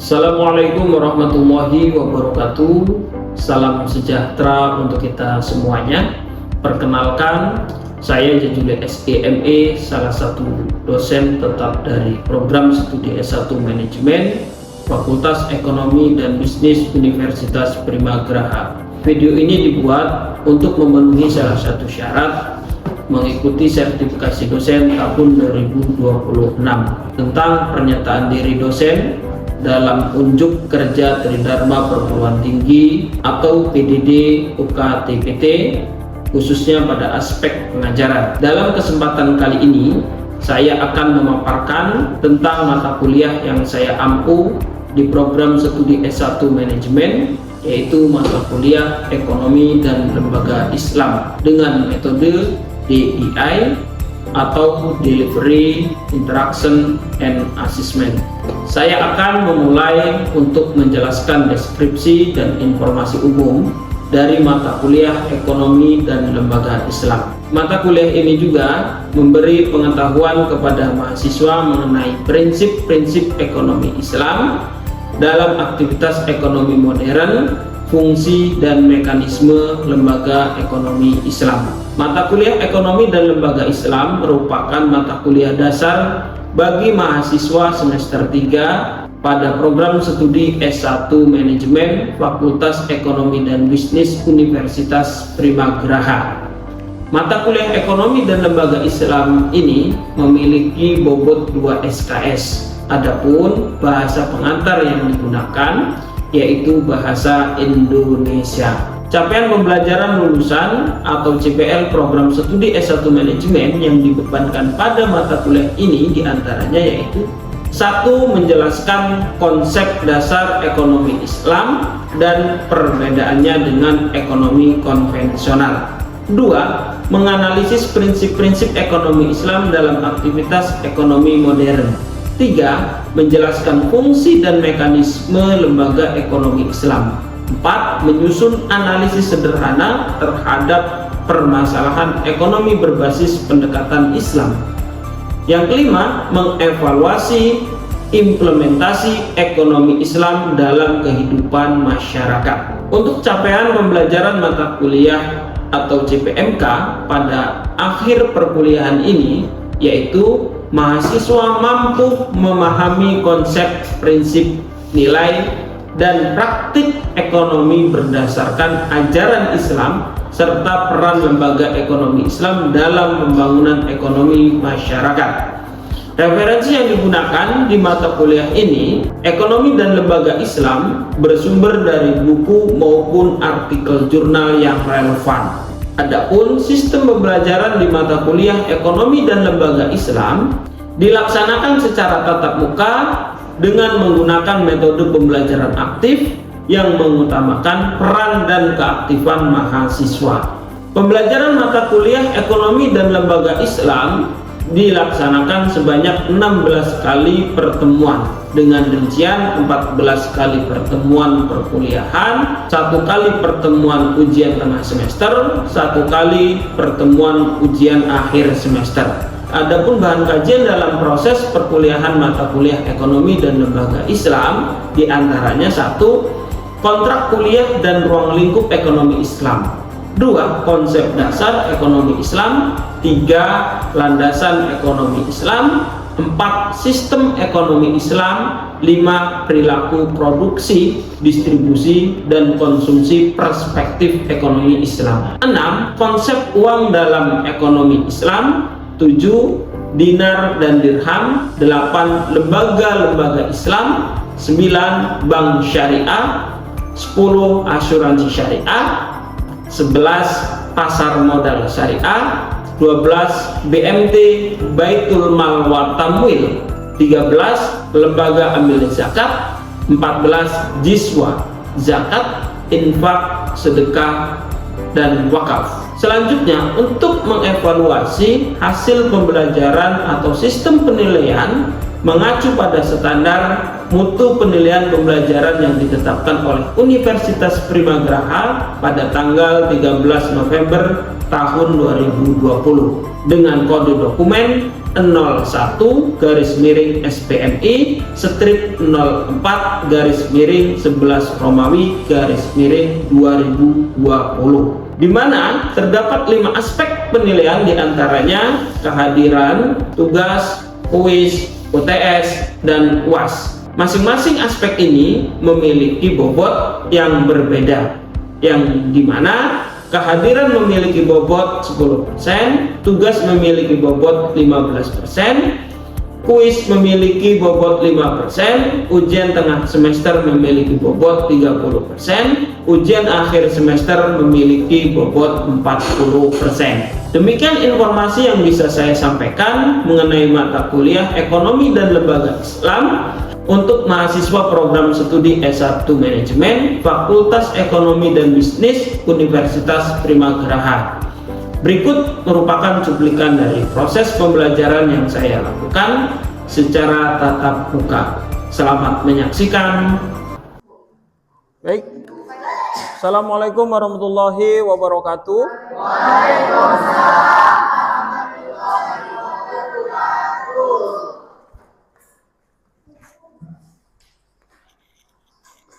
Assalamualaikum warahmatullahi wabarakatuh. Salam sejahtera untuk kita semuanya. Perkenalkan, saya Jajuli SEME, salah satu dosen tetap dari program studi S1 Manajemen Fakultas Ekonomi dan Bisnis Universitas Primagraha. Video ini dibuat untuk memenuhi salah satu syarat mengikuti sertifikasi dosen tahun 2026 tentang pernyataan diri dosen dalam unjuk kerja Tridharma Perguruan Tinggi atau PDD UKT-PT, khususnya pada aspek pengajaran. Dalam kesempatan kali ini, saya akan memaparkan tentang mata kuliah yang saya ampu di program studi S1 Manajemen, yaitu mata kuliah Ekonomi dan Lembaga Islam dengan metode DEI atau Delivery, Interaction, and Assessment. Saya akan memulai untuk menjelaskan deskripsi dan informasi umum dari mata kuliah Ekonomi dan Lembaga Islam. Mata kuliah ini juga memberi pengetahuan kepada mahasiswa mengenai prinsip-prinsip ekonomi Islam dalam aktivitas ekonomi modern, fungsi dan mekanisme lembaga ekonomi Islam. Mata kuliah Ekonomi dan Lembaga Islam merupakan mata kuliah dasar bagi mahasiswa semester 3 pada program studi S1 Manajemen Fakultas Ekonomi dan Bisnis Universitas Primagraha. Mata kuliah Ekonomi dan Lembaga Islam ini memiliki bobot 2 SKS. Adapun bahasa pengantar yang digunakan yaitu bahasa Indonesia. Capaian pembelajaran lulusan atau CPL program studi S1 Manajemen yang dibebankan pada mata kuliah ini diantaranya yaitu: 1. Menjelaskan konsep dasar ekonomi Islam dan perbedaannya dengan ekonomi konvensional. 2. Menganalisis prinsip-prinsip ekonomi Islam dalam aktivitas ekonomi modern. 3. Menjelaskan fungsi dan mekanisme lembaga ekonomi Islam. 4. Menyusun analisis sederhana terhadap permasalahan ekonomi berbasis pendekatan Islam. Yang kelima, mengevaluasi implementasi ekonomi Islam dalam kehidupan masyarakat. Untuk capaian pembelajaran mata kuliah atau CPMK pada akhir perkuliahan ini yaitu mahasiswa mampu memahami konsep, prinsip, nilai, dan praktik ekonomi berdasarkan ajaran Islam serta peran lembaga ekonomi Islam dalam pembangunan ekonomi masyarakat. Referensi yang digunakan di mata kuliah ini, Ekonomi dan Lembaga Islam, bersumber dari buku maupun artikel jurnal yang relevan. Adapun sistem pembelajaran di mata kuliah Ekonomi dan Lembaga Islam dilaksanakan secara tatap muka dengan menggunakan metode pembelajaran aktif yang mengutamakan peran dan keaktifan mahasiswa. Pembelajaran mata kuliah Ekonomi dan Lembaga Islam dilaksanakan sebanyak 16 kali pertemuan dengan rincian 14 kali pertemuan perkuliahan, 1 kali pertemuan ujian tengah semester, 1 kali pertemuan ujian akhir semester. Adapun bahan kajian dalam proses perkuliahan mata kuliah Ekonomi dan Lembaga Islam diantaranya: 1. Kontrak kuliah dan ruang lingkup ekonomi Islam. 2. Konsep dasar ekonomi Islam. 3. Landasan ekonomi Islam. 4. Sistem ekonomi Islam. 5. Perilaku produksi, distribusi, dan konsumsi perspektif ekonomi Islam. 6. Konsep uang dalam ekonomi Islam. 7. Dinar dan dirham. 8. Lembaga-lembaga Islam. 9. Bank syariah. 10. Asuransi syariah. 11. Pasar modal syariah. 12. BMT Baitul Mal wa Tamwil. 13. Lembaga amil zakat. 14. Jiswa, zakat, infak, sedekah, dan wakaf. Selanjutnya, untuk mengevaluasi hasil pembelajaran atau sistem penilaian mengacu pada standar mutu penilaian pembelajaran yang ditetapkan oleh Universitas Primagraha pada tanggal 13 November tahun 2020 dengan kode dokumen 01/SPMI strip 04/11/Romawi/2020, di mana terdapat 5 aspek penilaian, diantaranya kehadiran, tugas, kuis, UTS, dan UAS. Masing-masing aspek ini memiliki bobot yang berbeda, yang dimana kehadiran memiliki bobot 10%, tugas memiliki bobot 15%, kuis memiliki bobot 5%, ujian tengah semester memiliki bobot 30%, ujian akhir semester memiliki bobot 40%. Demikian informasi yang bisa saya sampaikan mengenai mata kuliah Ekonomi dan Lembaga Islam untuk mahasiswa program studi S1 Manajemen Fakultas Ekonomi dan Bisnis Universitas Primageraha. Berikut merupakan cuplikan dari proses pembelajaran yang saya lakukan secara tatap muka. Selamat menyaksikan. Baik. Assalamualaikum warahmatullahi wabarakatuh. Waalaikumsalam.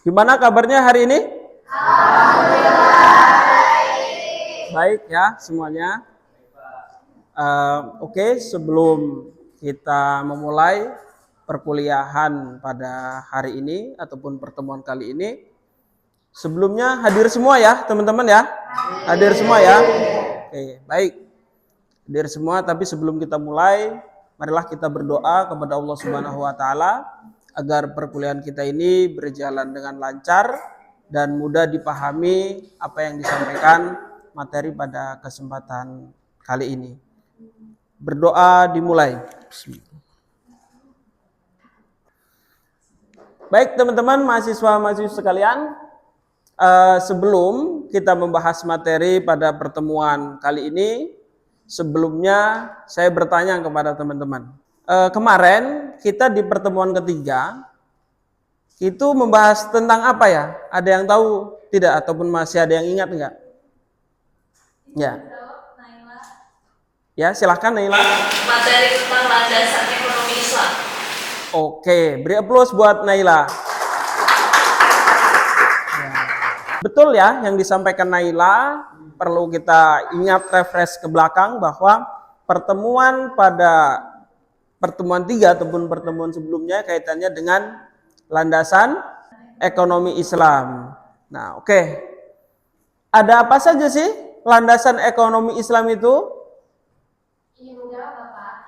Gimana kabarnya hari ini? Baik ya semuanya. Oke, sebelum kita memulai perkuliahan pada hari ini ataupun pertemuan kali ini, sebelumnya hadir semua ya teman-teman ya. Hadir semua ya. Oke, baik. Hadir semua, tapi sebelum kita mulai, marilah kita berdoa kepada Allah Subhanahu wa taala agar perkuliahan kita ini berjalan dengan lancar dan mudah dipahami apa yang disampaikan materi pada kesempatan kali ini. Berdoa dimulai. Baik teman-teman mahasiswa-mahasiswa sekalian, sebelum kita membahas materi pada pertemuan kali ini, sebelumnya saya bertanya kepada teman-teman. Kemarin kita di pertemuan ketiga itu membahas tentang apa ya? Ada yang tahu tidak ataupun masih ada yang ingat enggak? Ya. Ya, silahkan Naila. Materi tentang landasan ekonomi Islam. Oke, beri aplaus buat Naila. Ya. Betul ya yang disampaikan Naila, perlu kita ingat refresh ke belakang bahwa pertemuan 3 ataupun pertemuan sebelumnya kaitannya dengan landasan ekonomi Islam. Nah, oke. Ada apa saja sih landasan ekonomi Islam itu?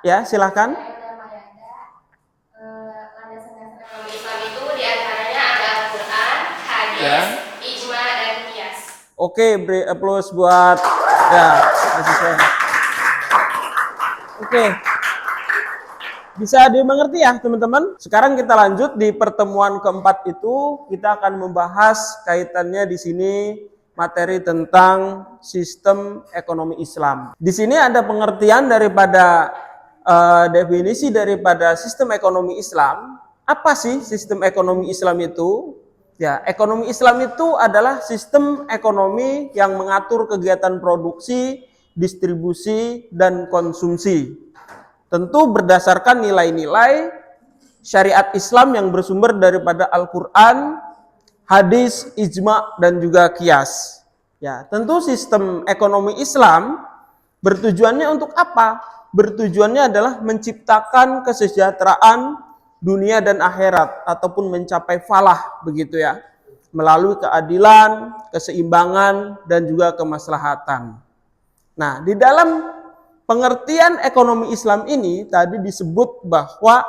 Ya, silahkan. Landasan ekonomi Islam itu diantaranya ada Al-Quran, hadis, ijma, dan qiyas. Oke, beri aplaus buat ya mahasiswa. Oke. Bisa dimengerti ya teman-teman? Sekarang kita lanjut di pertemuan keempat itu, kita akan membahas kaitannya di sini materi tentang sistem ekonomi Islam. Di sini ada pengertian daripada definisi daripada sistem ekonomi Islam. Apa sih sistem ekonomi Islam itu? Ya, ekonomi Islam itu adalah sistem ekonomi yang mengatur kegiatan produksi, distribusi, dan konsumsi. Tentu berdasarkan nilai-nilai syariat Islam yang bersumber daripada Al-Quran, hadis, ijma, dan juga qiyas. Ya, tentu sistem ekonomi Islam bertujuannya untuk apa? Bertujuannya adalah menciptakan kesejahteraan dunia dan akhirat ataupun mencapai falah begitu ya, melalui keadilan, keseimbangan, dan juga kemaslahatan. Nah, di dalam pengertian ekonomi Islam ini tadi disebut bahwa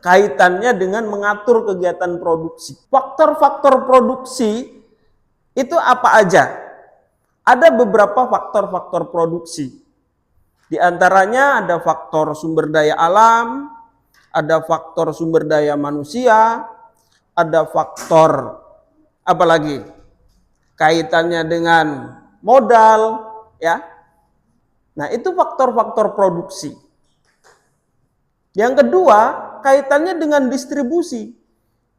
kaitannya dengan mengatur kegiatan produksi. Faktor-faktor produksi itu apa aja? Ada beberapa faktor-faktor produksi. Di antaranya ada faktor sumber daya alam, ada faktor sumber daya manusia, ada faktor apa lagi? Kaitannya dengan modal, ya. Nah, itu faktor-faktor produksi. Yang kedua, kaitannya dengan distribusi.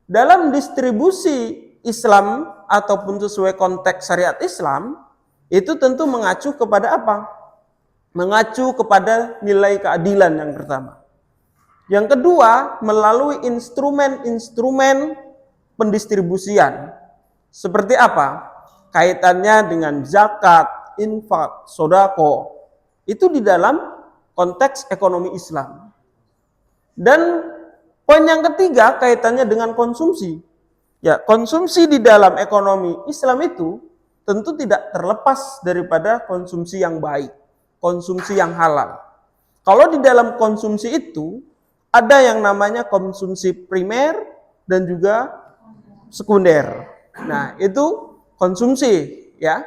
Dalam distribusi Islam ataupun sesuai konteks syariat Islam, itu tentu mengacu kepada apa? mengacu kepada nilai keadilan yang pertama. Yang kedua, melalui instrumen-instrumen pendistribusian. Seperti apa? Kaitannya dengan zakat, infak, sodako. Itu di dalam konteks ekonomi Islam. Dan poin yang ketiga kaitannya dengan konsumsi. Ya, konsumsi di dalam ekonomi Islam itu tentu tidak terlepas daripada konsumsi yang baik, konsumsi yang halal. Kalau di dalam konsumsi itu ada yang namanya konsumsi primer dan juga sekunder. Nah, itu konsumsi, ya.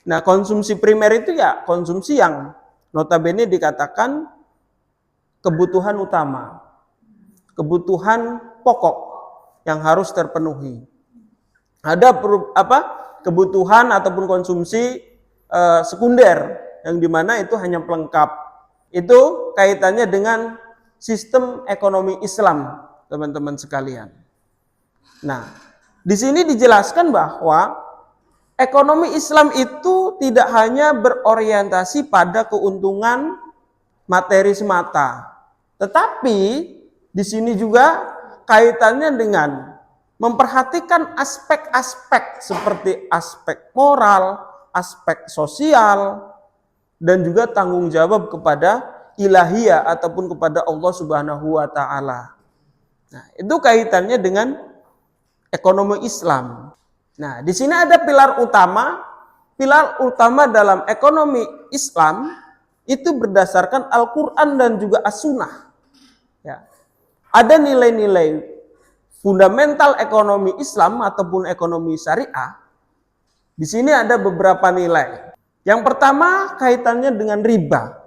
Nah, konsumsi primer itu ya konsumsi yang notabene dikatakan kebutuhan utama, kebutuhan pokok yang harus terpenuhi. Ada kebutuhan ataupun konsumsi sekunder yang dimana itu hanya pelengkap. Itu kaitannya dengan sistem ekonomi Islam, teman-teman sekalian. Nah, di sini dijelaskan bahwa ekonomi Islam itu tidak hanya berorientasi pada keuntungan materi semata, tetapi di sini juga kaitannya dengan memperhatikan aspek-aspek seperti aspek moral, aspek sosial, dan juga tanggung jawab kepada ilahiyah ataupun kepada Allah Subhanahu wa taala. Nah, itu kaitannya dengan ekonomi Islam. Nah, di sini ada pilar utama. Pilar utama dalam ekonomi Islam itu berdasarkan Al-Qur'an dan juga As-Sunnah. Ya. Ada nilai-nilai fundamental ekonomi Islam ataupun ekonomi syariah. Di sini ada beberapa nilai. Yang pertama kaitannya dengan riba.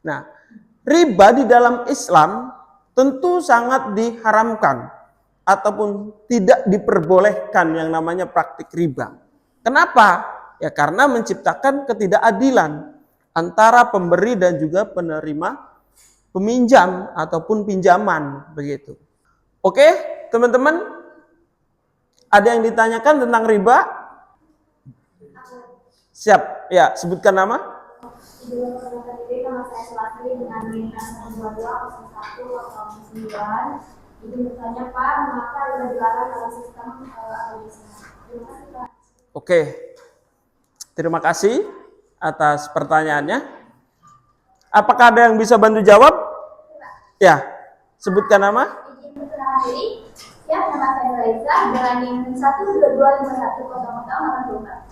Nah, riba di dalam Islam tentu sangat diharamkan ataupun tidak diperbolehkan yang namanya praktik riba. Kenapa? Ya karena menciptakan ketidakadilan antara pemberi dan juga penerima peminjam ataupun pinjaman begitu. Oke, teman-teman, ada yang ditanyakan tentang riba? Siap, ya, sebutkan nama. Oke, terima kasih atas pertanyaannya. Apakah ada yang bisa bantu jawab? Ya, sebutkan nama. Ya, nama saya Raisa dengan NIM 1225100.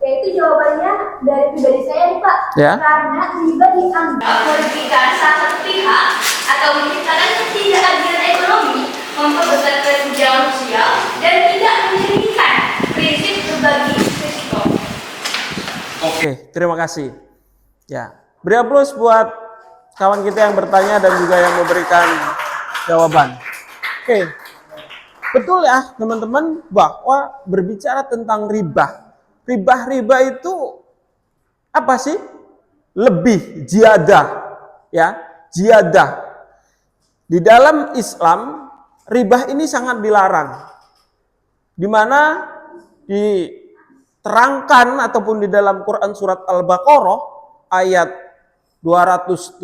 Yaitu jawabannya dari pribadi saya nih Pak. Ya. Karena riba dianggap merugikan salah satu pihak atau menciptakan ketidakadilan ekonomi, memperbesar kesenjangan sosial, dan tidak mencerminkan prinsip berbagi risiko. Oke, terima kasih. Ya, beri aplaus buat kawan kita yang bertanya dan juga yang memberikan jawaban. Oke, betul ya teman-teman bahwa berbicara tentang riba itu apa sih? Lebih jiadah, ya, jiadah. Di dalam Islam riba ini sangat dilarang. Di mana diterangkan ataupun di dalam Quran surat Al-Baqarah ayat 275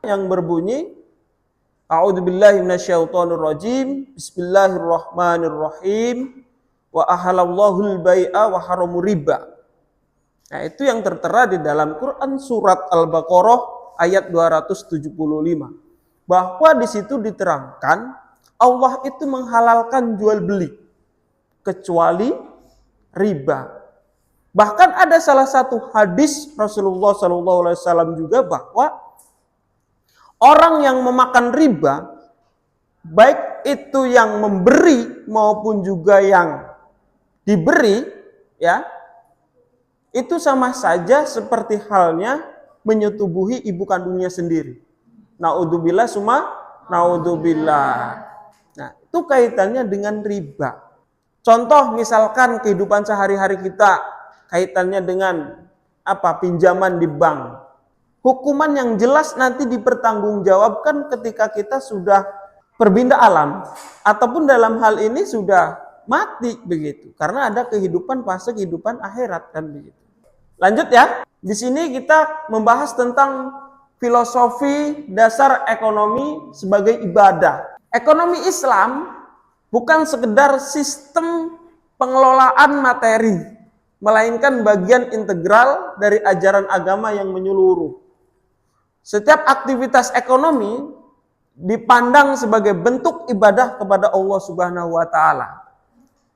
yang berbunyi A'udzubillahi minasyaitonirrajim. Bismillahirrahmanirrahim. Wa ahalallahul bai'a wa haramur riba. Nah, itu yang tertera di dalam Quran surat Al-Baqarah ayat 275. Bahwa di situ diterangkan Allah itu menghalalkan jual beli kecuali riba. Bahkan ada salah satu hadis Rasulullah SAW juga bahwa orang yang memakan riba, baik itu yang memberi maupun juga yang diberi, ya, itu sama saja seperti halnya menyetubuhi ibu kandungnya sendiri. Naudzubillah summa naudzubillah. Nah, itu kaitannya dengan riba. Contoh misalkan kehidupan sehari-hari kita kaitannya dengan pinjaman di bank. Hukuman yang jelas nanti dipertanggungjawabkan ketika kita sudah berpindah alam ataupun dalam hal ini sudah mati begitu. Karena ada kehidupan fase kehidupan akhirat kan begitu. Lanjut ya. Di sini kita membahas tentang filosofi dasar ekonomi sebagai ibadah. Ekonomi Islam bukan sekedar sistem pengelolaan materi, melainkan bagian integral dari ajaran agama yang menyeluruh. Setiap aktivitas ekonomi dipandang sebagai bentuk ibadah kepada Allah Subhanahu wa taala,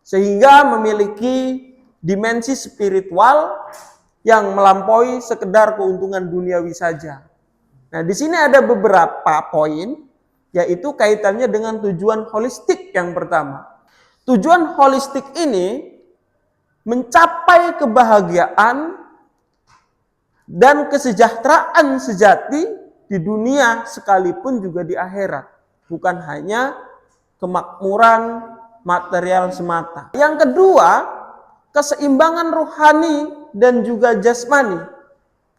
sehingga memiliki dimensi spiritual yang melampaui sekedar keuntungan duniawi saja. Nah, di sini ada beberapa poin, yaitu kaitannya dengan tujuan holistik yang pertama. Tujuan holistik ini mencapai kebahagiaan dan kesejahteraan sejati di dunia sekalipun juga di akhirat. Bukan hanya kemakmuran material semata. Yang kedua, keseimbangan rohani dan juga jasmani.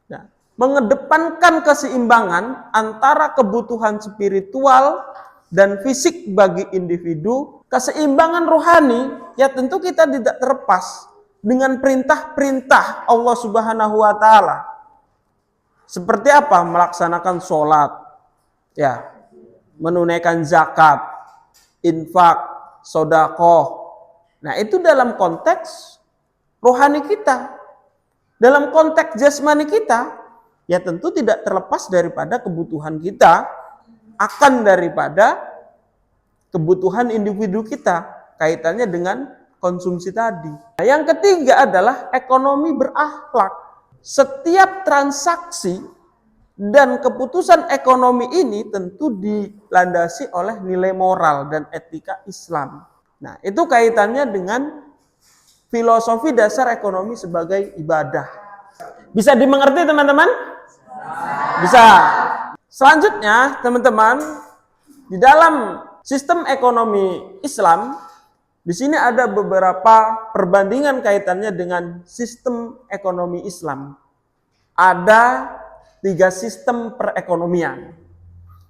Nah, mengedepankan keseimbangan antara kebutuhan spiritual dan fisik bagi individu. Keseimbangan rohani, ya tentu kita tidak terlepas dengan perintah-perintah Allah Subhanahu wa taala. Seperti apa? Melaksanakan sholat, ya, menunaikan zakat, infak, sedekah. Nah, itu dalam konteks rohani kita. Dalam konteks jasmani kita, ya tentu tidak terlepas daripada kebutuhan kita akan daripada kebutuhan individu kita, kaitannya dengan konsumsi tadi. Nah, yang ketiga adalah ekonomi berakhlak. Setiap transaksi dan keputusan ekonomi ini tentu dilandasi oleh nilai moral dan etika Islam. Nah, itu kaitannya dengan filosofi dasar ekonomi sebagai ibadah. Bisa dimengerti teman-teman? Bisa. Selanjutnya teman-teman, di dalam sistem ekonomi Islam, di sini ada beberapa perbandingan kaitannya dengan sistem ekonomi Islam. Ada 3 sistem perekonomian.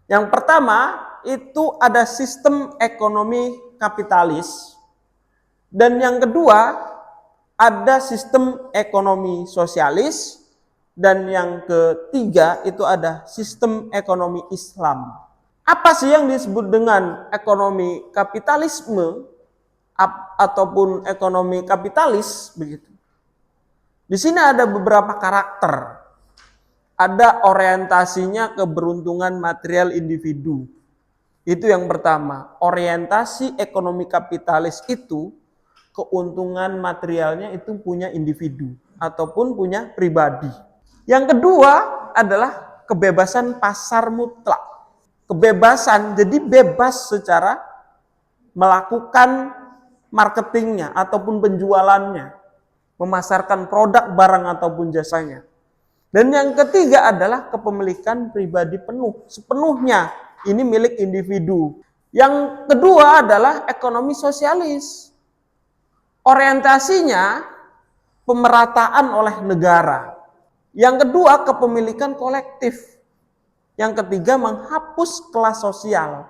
Yang pertama itu ada sistem ekonomi kapitalis. Dan yang kedua ada sistem ekonomi sosialis, dan yang ketiga itu ada sistem ekonomi Islam. Apa sih yang disebut dengan ekonomi kapitalisme ataupun ekonomi kapitalis begitu? Di sini ada beberapa karakter. Ada orientasinya keberuntungan material individu. Itu yang pertama. Orientasi ekonomi kapitalis itu keuntungan materialnya itu punya individu ataupun punya pribadi. Yang kedua adalah kebebasan pasar mutlak. Kebebasan, jadi bebas secara melakukan marketingnya ataupun penjualannya, memasarkan produk, barang ataupun jasanya. Dan yang ketiga adalah kepemilikan pribadi penuh, sepenuhnya ini milik individu. Yang kedua adalah ekonomi sosialis. Orientasinya pemerataan oleh negara. Yang kedua kepemilikan kolektif. Yang ketiga menghapus kelas sosial.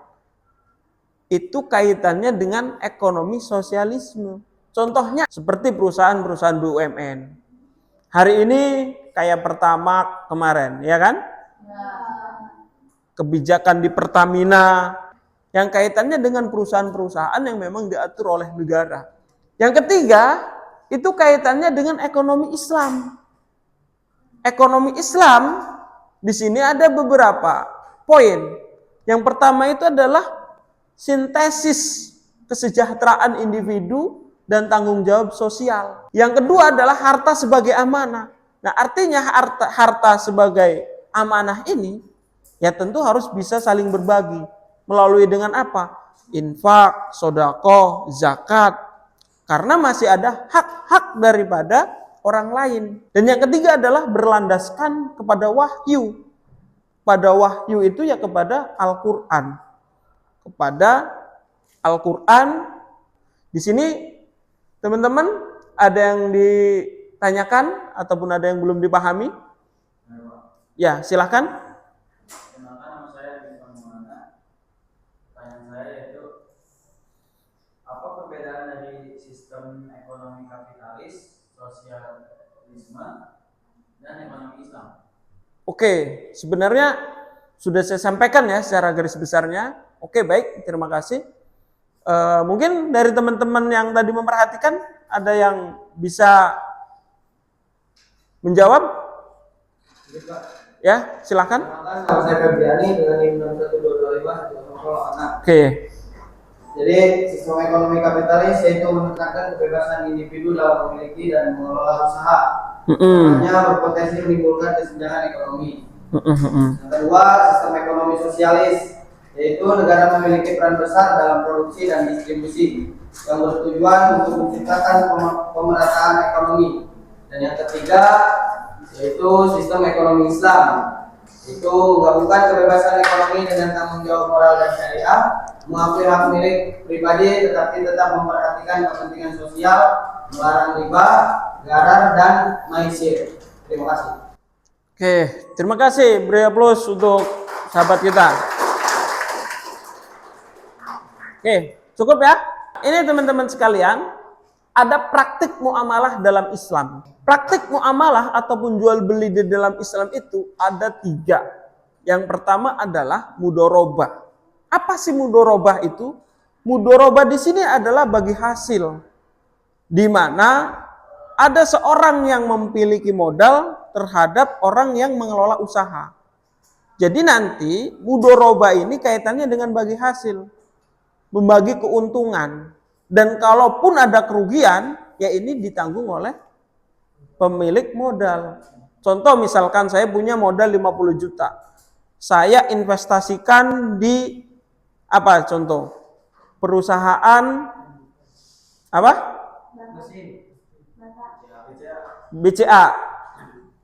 Itu kaitannya dengan ekonomi sosialisme. Contohnya seperti perusahaan-perusahaan BUMN. Hari ini kayak Pertamax kemarin, ya kan? Kebijakan di Pertamina yang kaitannya dengan perusahaan-perusahaan yang memang diatur oleh negara. Yang ketiga, itu kaitannya dengan ekonomi Islam. Ekonomi Islam, di sini ada beberapa poin. Yang pertama itu adalah sintesis kesejahteraan individu dan tanggung jawab sosial. Yang kedua adalah harta sebagai amanah. Nah, artinya harta sebagai amanah ini, ya tentu harus bisa saling berbagi. Melalui dengan apa? Infak, sedekah, zakat. Karena masih ada hak-hak daripada orang lain. Dan yang ketiga adalah berlandaskan kepada wahyu. Pada wahyu itu ya kepada Al-Quran. Kepada Al-Quran. Di sini teman-teman ada yang ditanyakan ataupun ada yang belum dipahami? Ya, silahkan. Sistem ekonomi kapitalis, sosialisme Oke, sebenarnya sudah saya sampaikan ya secara garis besarnya. Oke, baik, terima kasih. Mungkin dari teman-teman yang tadi memperhatikan ada yang bisa menjawab? Ya, silakan. Nama saya Febriani dengan NIM 61225 Oke. Jadi sistem ekonomi kapitalis yaitu menekankan kebebasan individu dalam memiliki dan mengelola usaha. Hanya berpotensi menimbulkan kesenjangan ekonomi. Yang kedua, sistem ekonomi sosialis yaitu negara memiliki peran besar dalam produksi dan distribusi yang bertujuan untuk menciptakan pemerataan ekonomi. Dan yang ketiga yaitu sistem ekonomi Islam, itu menggabungkan kebebasan ekonomi dengan tanggung jawab moral dan syariah, mengakui hak milik pribadi tetapi tetap memperhatikan kepentingan sosial, melarang riba, gharar, dan maisir. Terima kasih. Oke, terima kasih. Beri aplaus untuk sahabat kita. Oke, cukup ya. Ini teman-teman sekalian, ada praktik muamalah dalam Islam. Praktik muamalah ataupun jual beli di dalam Islam itu ada 3. Yang pertama adalah mudorobah. Apa sih mudorobah itu? Mudorobah di sini adalah bagi hasil, di mana ada seorang yang memiliki modal terhadap orang yang mengelola usaha. Jadi nanti mudorobah ini kaitannya dengan bagi hasil, membagi keuntungan. Dan kalaupun ada kerugian, ya ini ditanggung oleh pemilik modal. Contoh misalkan saya punya modal 50 juta. Saya investasikan di apa contoh? Perusahaan apa? BCA.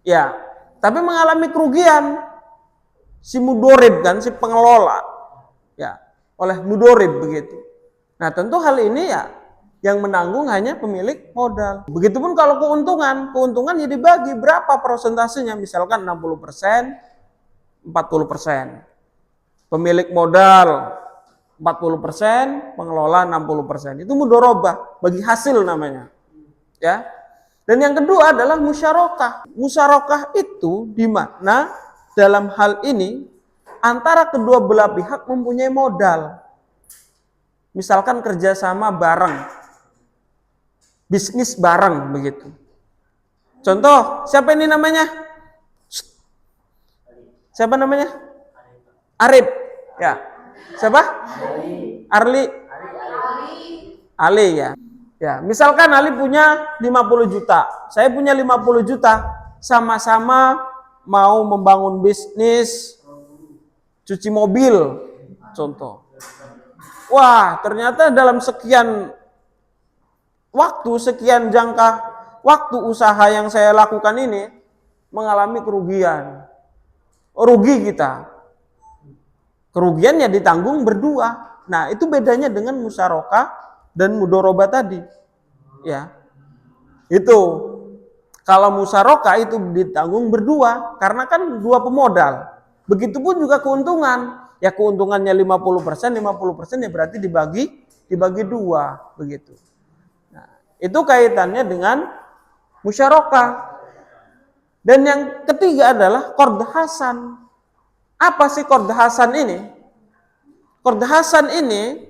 Ya. Tapi mengalami kerugian. Si mudorib kan, si pengelola. Ya, oleh mudorib begitu. Nah, tentu hal ini ya yang menanggung hanya pemilik modal. Begitupun kalau keuntungan ya dibagi berapa persentasenya, misalkan 60%, 40%. Pemilik modal 40%, pengelola 60%. Itu mudorobah, bagi hasil namanya. Ya. Dan yang kedua adalah musyarakah. Musyarakah itu di mana dalam hal ini antara kedua belah pihak mempunyai modal. Misalkan kerjasama bareng, bisnis bareng begitu. Contoh, siapa ini namanya? Siapa namanya? Arif. Ya. Siapa? Arli. Ali ya. Ya, misalkan Ali punya 50 juta, saya punya 50 juta, sama-sama mau membangun bisnis cuci mobil, contoh. Wah, ternyata dalam sekian waktu, sekian jangka waktu usaha yang saya lakukan ini mengalami kerugian. Rugi kita. Kerugiannya ditanggung berdua. Nah, itu bedanya dengan musyarakah dan mudorobah tadi. Ya. Itu. Kalau musyarakah itu ditanggung berdua karena kan dua pemodal. Begitupun juga keuntungan. Ya keuntungannya 50%, 50% ya berarti dibagi dua begitu. Nah, itu kaitannya dengan musyarakah. Dan yang ketiga adalah qard hasan. Apa sih qard hasan ini? Qard hasan ini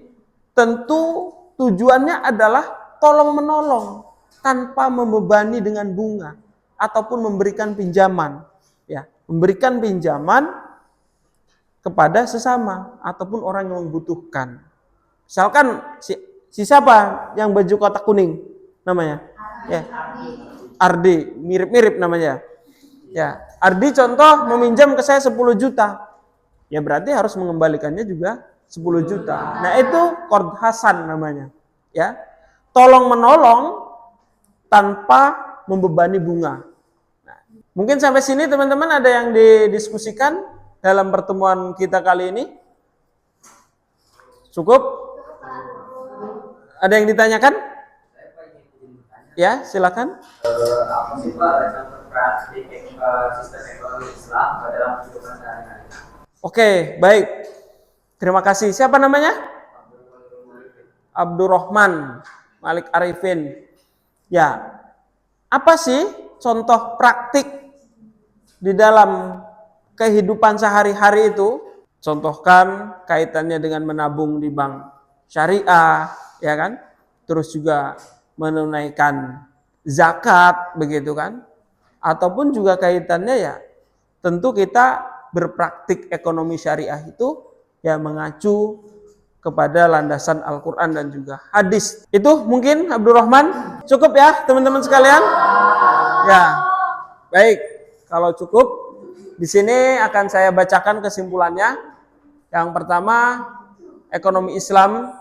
tentu tujuannya adalah tolong menolong tanpa membebani dengan bunga ataupun memberikan pinjaman. Ya, memberikan pinjaman kepada sesama ataupun orang yang membutuhkan. Misalkan si siapa yang baju kotak kuning namanya? Ya. Ardi, mirip-mirip namanya. Ya, Ardi contoh meminjam ke saya 10 juta. Ya berarti harus mengembalikannya juga 10 juta. Nah, itu qard hasan namanya. Ya. Tolong menolong tanpa membebani bunga. Nah, mungkin sampai sini teman-teman ada yang didiskusikan dalam pertemuan kita kali ini? Cukup? Ada yang ditanyakan? Ya, silakan. Apa sih Pak contoh praktik sistem ekonomi Islam dalam kehidupan sehari-hari? Oke, baik. Terima kasih. Siapa namanya? Abdurrahman Malik Arifin. Ya. Apa sih contoh praktik di dalam kehidupan sehari-hari itu, contohkan kaitannya dengan menabung di bank syariah, ya kan? Terus juga menunaikan zakat, begitu kan? Ataupun juga kaitannya ya, tentu kita berpraktik ekonomi syariah itu ya mengacu kepada landasan Al-Quran dan juga hadis. Itu mungkin Abdurrahman cukup ya teman-teman sekalian? Ya, baik. Kalau cukup, di sini akan saya bacakan kesimpulannya. Yang pertama, ekonomi Islam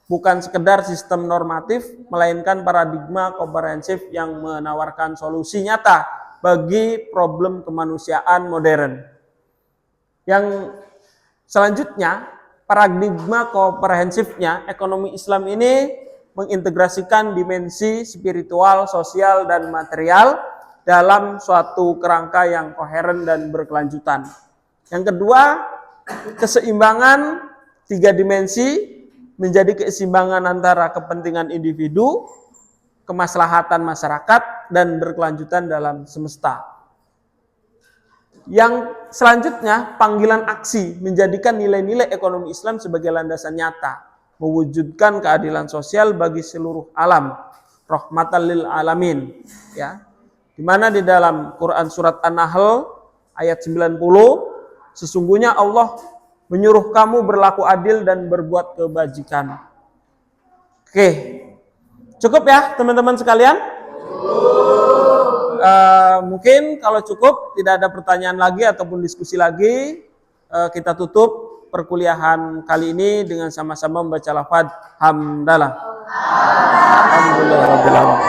bukan sekedar sistem normatif, melainkan paradigma komprehensif yang menawarkan solusi nyata bagi problem kemanusiaan modern. Yang selanjutnya, paradigma komprehensifnya, ekonomi Islam ini mengintegrasikan dimensi spiritual, sosial, dan material dalam suatu kerangka yang koheren dan berkelanjutan. Yang kedua, keseimbangan tiga dimensi menjadi keseimbangan antara kepentingan individu, kemaslahatan masyarakat, dan berkelanjutan dalam semesta. Yang selanjutnya, panggilan aksi menjadikan nilai-nilai ekonomi Islam sebagai landasan nyata, mewujudkan keadilan sosial bagi seluruh alam, rahmatan lil alamin, ya. Di mana di dalam Quran surat An-Nahl ayat 90, sesungguhnya Allah menyuruh kamu berlaku adil dan berbuat kebajikan. Oke, cukup ya teman-teman sekalian? Mungkin kalau cukup, tidak ada pertanyaan lagi ataupun diskusi lagi, kita tutup perkuliahan kali ini dengan sama-sama membaca lafaz hamdalah. Alhamdulillahirabbil.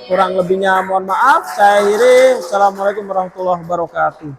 Kurang lebihnya mohon maaf. Saya akhiri. Assalamualaikum warahmatullahi wabarakatuh.